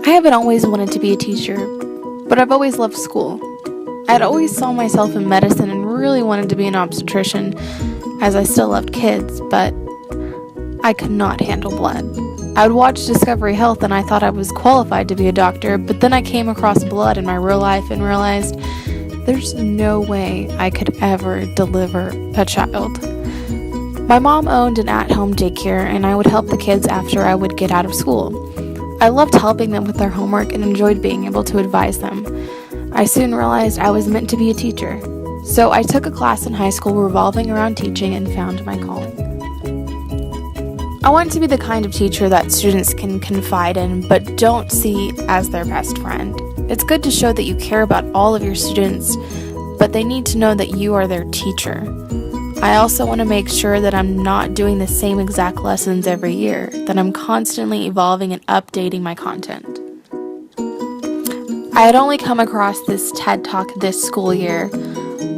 I haven't always wanted to be a teacher, but I've always loved school. I'd always saw myself in medicine and really wanted to be an obstetrician, as I still loved kids, but I could not handle blood. I would watch Discovery Health and I thought I was qualified to be a doctor, but then I came across blood in my real life and realized there's no way I could ever deliver a child. My mom owned an at-home daycare and I would help the kids after I would get out of school. I loved helping them with their homework and enjoyed being able to advise them. I soon realized I was meant to be a teacher, so I took a class in high school revolving around teaching and found my calling. I want to be the kind of teacher that students can confide in but don't see as their best friend. It's good to show that you care about all of your students, but they need to know that you are their teacher. I also want to make sure that I'm not doing the same exact lessons every year, that I'm constantly evolving and updating my content. I had only come across this TED Talk this school year,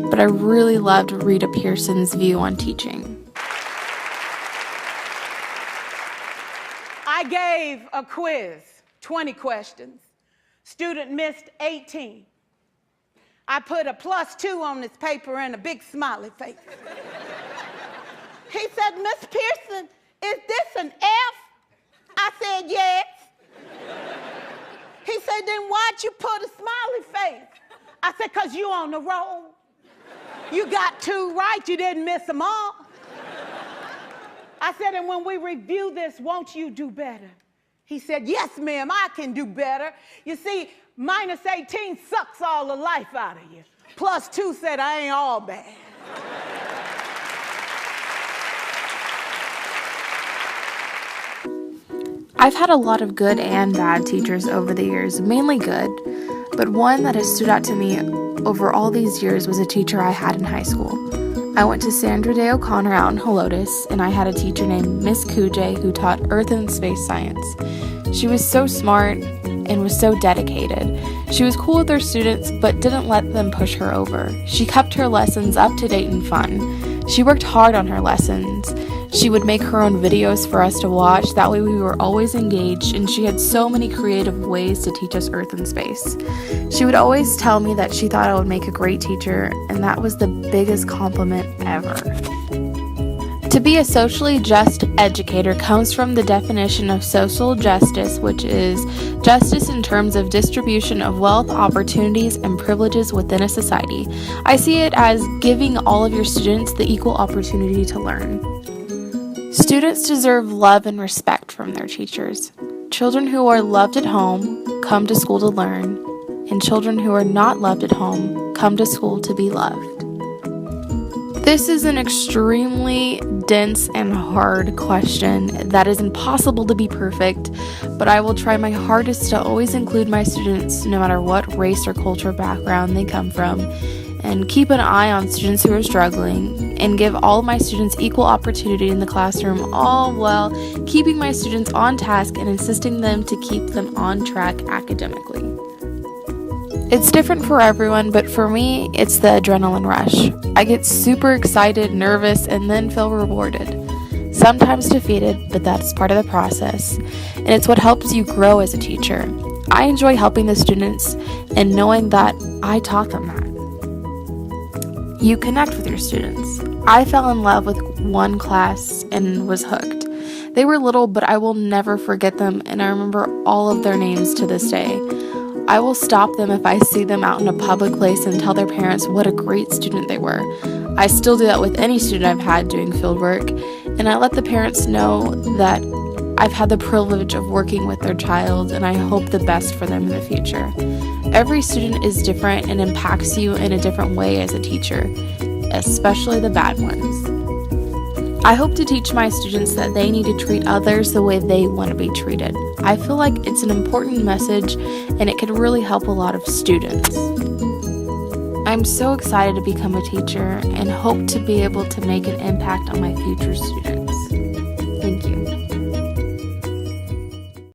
but I really loved Rita Pearson's view on teaching. I gave a quiz, 20 questions. Student missed 18. I put a +2 on this paper and a big smiley face. He said, "Miss Pearson, is this an F?" I said, "Yes." He said, "Then why'd you put a smiley face?" I said, "'Cause you on the roll. You got 2 right, you didn't miss them all." I said, "And when we review this, won't you do better?" He said, "Yes, ma'am, I can do better. You see, -18 sucks all the life out of you. +2 said I ain't all bad." I've had a lot of good and bad teachers over the years, mainly good, but one that has stood out to me over all these years was a teacher I had in high school. I went to Sandra Day O'Connor out in Helotes, and I had a teacher named Miss Kujay who taught Earth and Space Science. She was so smart and was so dedicated. She was cool with her students, but didn't let them push her over. She kept her lessons up to date and fun. She worked hard on her lessons. She would make her own videos for us to watch, that way we were always engaged, and she had so many creative ways to teach us Earth and space. She would always tell me that she thought I would make a great teacher, and that was the biggest compliment ever. To be a socially just educator comes from the definition of social justice, which is justice in terms of distribution of wealth, opportunities, and privileges within a society. I see it as giving all of your students the equal opportunity to learn. Students deserve love and respect from their teachers. Children who are loved at home come to school to learn, and children who are not loved at home come to school to be loved. This is an extremely dense and hard question that is impossible to be perfect, but I will try my hardest to always include my students no matter what race or culture background they come from, and keep an eye on students who are struggling, and give all of my students equal opportunity in the classroom, all while keeping my students on task and insisting them to keep them on track academically. It's different for everyone, but for me, it's the adrenaline rush. I get super excited, nervous, and then feel rewarded. Sometimes defeated, but that's part of the process, and it's what helps you grow as a teacher. I enjoy helping the students and knowing that I taught them that. You connect with your students. I fell in love with one class and was hooked. They were little, but I will never forget them, and I remember all of their names to this day. I will stop them if I see them out in a public place and tell their parents what a great student they were. I still do that with any student I've had doing fieldwork, and I let the parents know that I've had the privilege of working with their child, and I hope the best for them in the future. Every student is different and impacts you in a different way as a teacher, especially the bad ones. I hope to teach my students that they need to treat others the way they want to be treated. I feel like it's an important message and it could really help a lot of students. I'm so excited to become a teacher and hope to be able to make an impact on my future students.